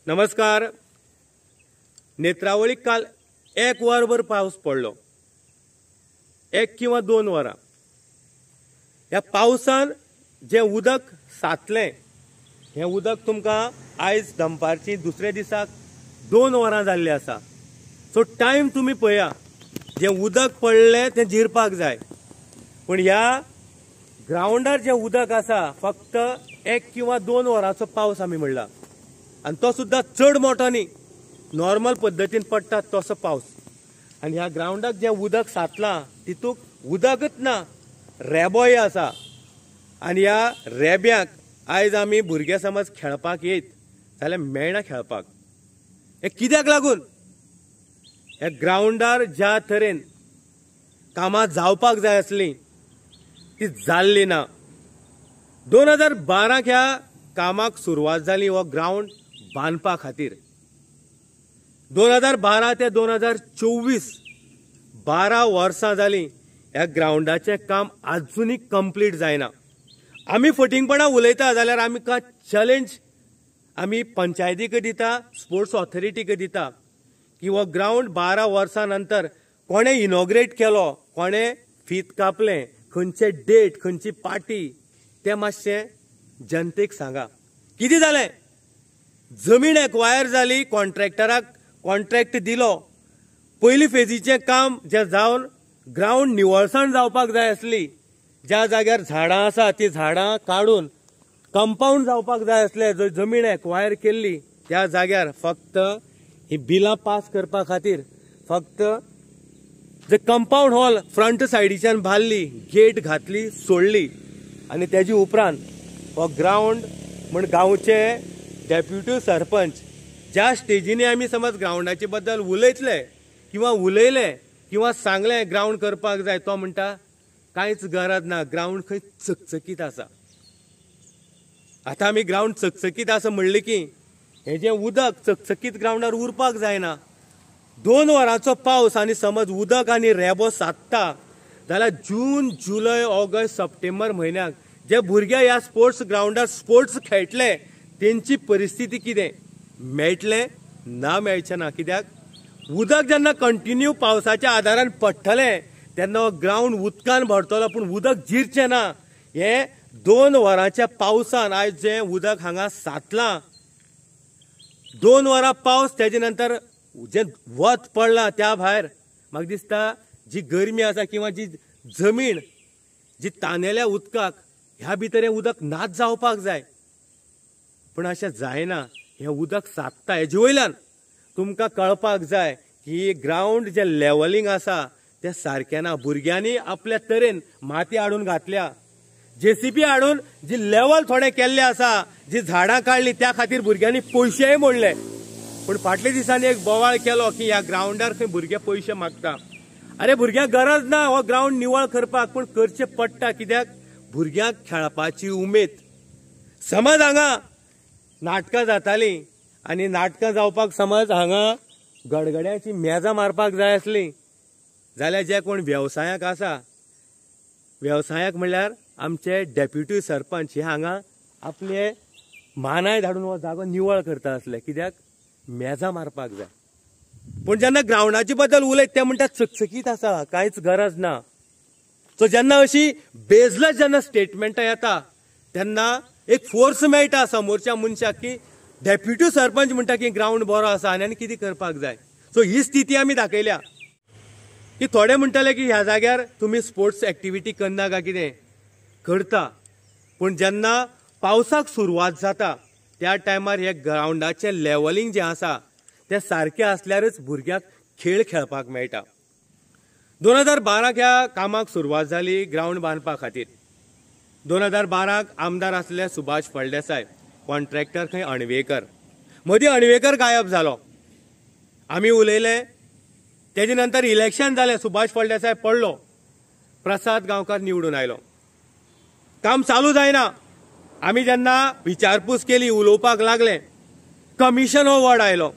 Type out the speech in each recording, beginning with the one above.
नमस्कार. नेत्रावळीक काल 1 वरभर पावस पडलो. 1 किंवा 2 वरां. ह्या पावसान जे उदक साचलें हें उदक तुमकां आयज दनपारची दुसऱ्या दिसाक 2 वरां जाल्लीं आसा. सो टायम तुमी पळया. जें उदक पडलें तें जिरपाक जाय. पूण ह्या ग्रावंडार जें उदक आसा फक्त 1 किंवा 2 वरांचो पावस आमी म्हणला. आनी तो सुद्दां चड मोठो न्ही, नॉर्मल पद्दतीन पडटा तसो पावस. आनी ह्या ग्रावंडाक जें उदक साचलां तितूंत उदकच ना, रेबोय आसा. आनी ह्या रेब्याक आयज आमी भुरगे समज खेळपाक येयत जाल्यार मेळना खेळपाक. हें कित्याक लागून? ह्या ग्रावंडार ज्या तरेन कामां जावपाक जाय आसलीं ती जाल्लीं ना. 2012 ह्या कामाक सुरवात जाली हो ग्रावंड बांदपा खातीर. 2012 ते 2024 12 वर्सां जालीं ह्या ग्रावंडाचें काम आजुनी कंप्लीट जायना. आमी फटिंगपणां उलयता जाल्यार आमकां चॅलेंज आमी पंचायतीक दिता, स्पोर्ट्स ऑथॉरिटीक दिता की हो ग्रावंड 12 वर्सां नंतर कोणें इनॉग्रेट केलो, कोणें फीत कापलें, खंयचे डेट, खंयची पार्टी तें मातशें जनतेक सांगा. कितें जालें? जमीन एक्वायर जाली, कॉन्ट्रॅक्टराक कॉन्ट्रॅक्ट दिलो. पयली फेजीचें काम जें जावन ग्रावंड निवळसाण जावपाक जाय आसली, ज्या जाग्यार झाडां आसा ती झाडां काडून कंपाऊंड जावपाक जाय आसलें, जंय जमीन एक्वायर केल्ली त्या जाग्यार फक्त ही बिलां पास करपा खातीर फक्त जे कंपाऊंड हॉल फ्रंट सायडीच्यान बांदली, गेट घातली, सोडली. आनी तेजे उपरांत हो ग्रावंड म्हण गांवचे डेप्युटी सरपंच ज्या स्टेजीनी आमी समज ग्रावंडाचे बद्दल उलयतले किंवा उलयले किंवा सांगलें ग्रावंड करपाक जाय, तो म्हणटा कांयच गरज ना, ग्रावंड खंय चकचकीत आसा. आतां आमी ग्रावंड चकचकीत आसा म्हणलें की हें जें उदक चकचकीत ग्रावंडार उरपाक जायना. 2 वरांचो पावस आनी समज उदक आनी रेबो साचता जाल्यार जून, जुलय, ऑगस्ट, सप्टेंबर म्हयन्याक जे भुरगे ह्या स्पोर्ट्स ग्रावंडार स्पोर्ट्स खेळटले तेंची परिस्थिती कितें? मेळटलें ना मेळचें ना. कित्याक उदक जेन्ना कंटिन्यू पावसाच्या आदारान पडटलें तेन्ना हो ग्रावंड उदकान भरतलो, पूण उदक जिरचें ना. हें 2 वरांच्या पावसान आयज जें उदक हांगा साचलां, 2 वरां पावस तेजे नंतर जें वत पडलां त्या भायर म्हाका दिसता जी गरमी आसा किंवा जी जमीन जी तानेल्या उदकाक ह्या भितर हें उदक नाच जावपाक जाय, पूण अशें जायना. हें उदक साचता. हेजे वयल्यान तुमकां कळपाक जाय की ग्रावंड जें लेवलिंग आसा तें सारकें ना. भुरग्यांनी आपल्या तरेन माती हाडून घातल्या, JCB हाडून जी लेवल थोडें केल्लें आसा, जी झाडां काडलीं त्या खातीर भुरग्यांनी पयशेय मोडले. पूण फाटल्या दिसांनी एक बोवाळ केलो की ह्या ग्रावंडार खंय भुरगे पयशे मागता. अरे भुरग्यांक गरज ना हो ग्रावंड निवळ करपाक, पूण करचें पडटा. कित्याक? भुरग्यांक खेळपाची उमेद. समज हांगा नाटकां जातालीं आनी नाटकां जावपाक समज हांगा गडगड्याची मेजां मारपाक जाय आसलीं जाल्यार जे कोण वेवसायाक आसा, वेवसायाक म्हणल्यार आमचे डेप्युटी सरपंच हे हांगा आपले मानाय धाडून हो जागो निवळ करता आसले. कित्याक? मेजां मारपाक जाय. पूण जेन्ना ग्रावंडाचे बद्दल उलयत ते म्हणटा चकचकीत आसा, कांयच गरज ना. सो जेन्ना अशी बेजलस जेन्ना स्टेटमेंटां येता तेन्ना एक फोर्स मेळटा समोरच्या मनशाक की डेप्युटी सरपंच म्हणटा की ग्रावंड बरो आसा आनी कितें करपाक जाय. सो ही स्थिती आमी दाखयल्या की थोडे म्हणटले की ह्या जाग्यार तुमी स्पोर्ट्स एक्टिविटी करना काय कितें? करता, पूण जेन्ना पावसाक सुरवात जाता त्या टायमार हे ग्रावंडाचें लेवलिंग जें आसा तें सारकें आसल्यारच भुरग्याक खेळ खेळपाक मेळटा. 2012 ह्या कामाक सुरवात जाली ग्रावंड बांदपा खातीर. 2012 आमदार आसले सुभाष फळदेसाय, कॉन्ट्रॅक्टर खंय अणवेकर. मदीं अणवेकर गायब जालो. आमी उलयले, तेजे नंतर इलेक्शन जालें, सुभाष फळदेसाय पडलो, प्रसाद गांवकार निवडून आयलो. काम चालू जायना. आमी जेन्ना विचारपूस केली, उलोवपाक लागले, कमिशन हो वर्ड आयलो.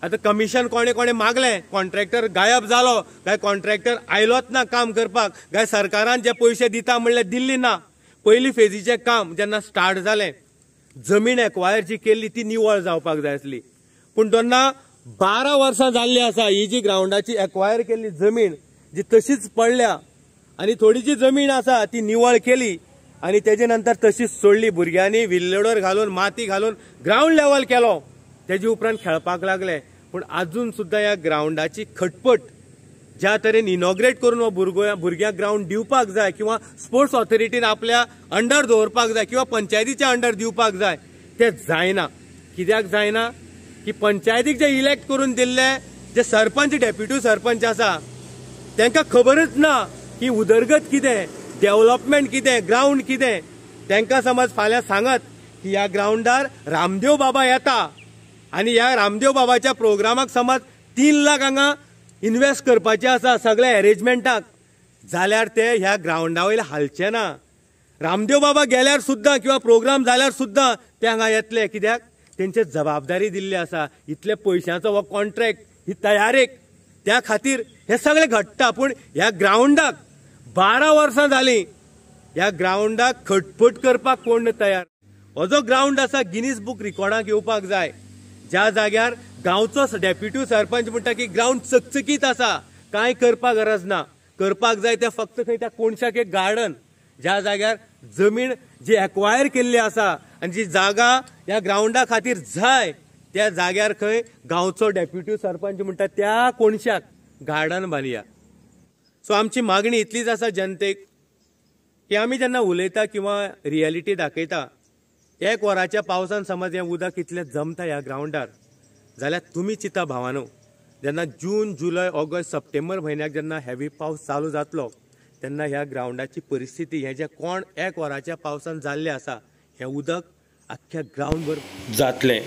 आतां कमिशन कोणे कोणे मागलें? कॉन्ट्रॅक्टर गायब जालो काय कॉन्ट्रॅक्टर आयलोच ना काम करपाक, काय सरकारान जे पयशे दिता म्हणले दिल्ली ना. पयली फेजीचें काम जेन्ना स्टार्ट जालें, जमीन एक्वायर जी केल्ली ती निवळ जावपाक जाय आसली. पूण तेन्ना 12 वर्सां जाल्ली आसा ही जी ग्राउंडाची एक्वायर केल्ली जमीन जी तशीच पडल्या आनी थोडी जी जमीन आसा ती निवळ केली आनी तेजे नंतर तशीच सोडली. भुरग्यांनी विल्लोडर घालून माती घालून ग्राउंड लेवल केलो. तेजे उपरांत खेळपाक लागले. पूण अजून सुद्दां ह्या ग्राउंडाची खटपट ज्या तरेन इनॉग्रेट करून हो भुरग्यांक ग्राउंड दिवपाक जाय किंवा स्पोर्ट्स ऑथॉरिटीन आपल्या अंडर दवरपाक जाय किंवा पंचायतीच्या अंडर दिवपाक जाय ते जायना. कित्याक जायना की पंचायतीक जे इलेक्ट करून दिल्ले जे सरपंच डेप्युटी सरपंच आसा तांकां खबरच ना की उदरगत कितें, डेव्हलपमेंट कितें, ग्राउंड कितें. तांकां समज फाल्यां सांगत की ह्या ग्राउंडार रामदेव बाबा येता आनी ह्या रामदेव बाबाच्या प्रोग्रामाक समज 3 लाख हांगा इन्वेस्ट करपाचे आसा सगळ्या अरेंजमेंटाक, जाल्यार ते ह्या ग्राउंडा वयले हालचे ना. रामदेव बाबा गेल्यार सुद्दां किंवा प्रोग्राम जाल्यार सुद्दां ते हांगा येतले. कित्याक तेंचे जबाबदारी दिल्ली आसा. इतले पयशांचो हो कॉन्ट्रॅक्ट ही तयारेक त्या खातीर हे सगळे घडटा. पूण ह्या ग्राउंडाक 12 वर्सां जालीं. ह्या ग्राउंडाक खटपट करपाक कोण तयार. हो जो ग्राउंड आसा गिनीज बूक रिकॉर्डाक येवपाक जाय. ज्या जाग्यार गांवचो डेप्युटी सरपंच म्हणटा की ग्राउंड चकचकीत आसा, कांय करपाक गरज ना. करपाक जाय ते फक्त थंय त्या कोणशाक एक गार्डन, ज्या जाग्यार जमीन जी एक्वायर केल्ली आसा आनी जी जागा ह्या ग्राउंडा खातीर जाय त्या जाग्यार खंय गांवचो डेप्युटी सरपंच म्हणटा त्या कोणशाक गार्डन बांदया. सो आमची मागणी इतलीच आसा जनतेक की आमी जेन्ना उलयता किंवा रियलिटी दाखयता 1 वराच्या पावसान समज हें उदक इतलें जमता ह्या ग्राउंडार जाल्यार तुमी चिंता भावानो, जेन्ना जून, जुलय, ऑगस्ट, सप्टेंबर म्हयन्याक जेन्ना हेवी पावस चालू जातलो तेन्ना ह्या ग्राउंडाची परिस्थिती हें जें कोण 1 वराच्या पावसान जाल्लें आसा हें उदक आख्ख्या ग्राउंडवर जातलें.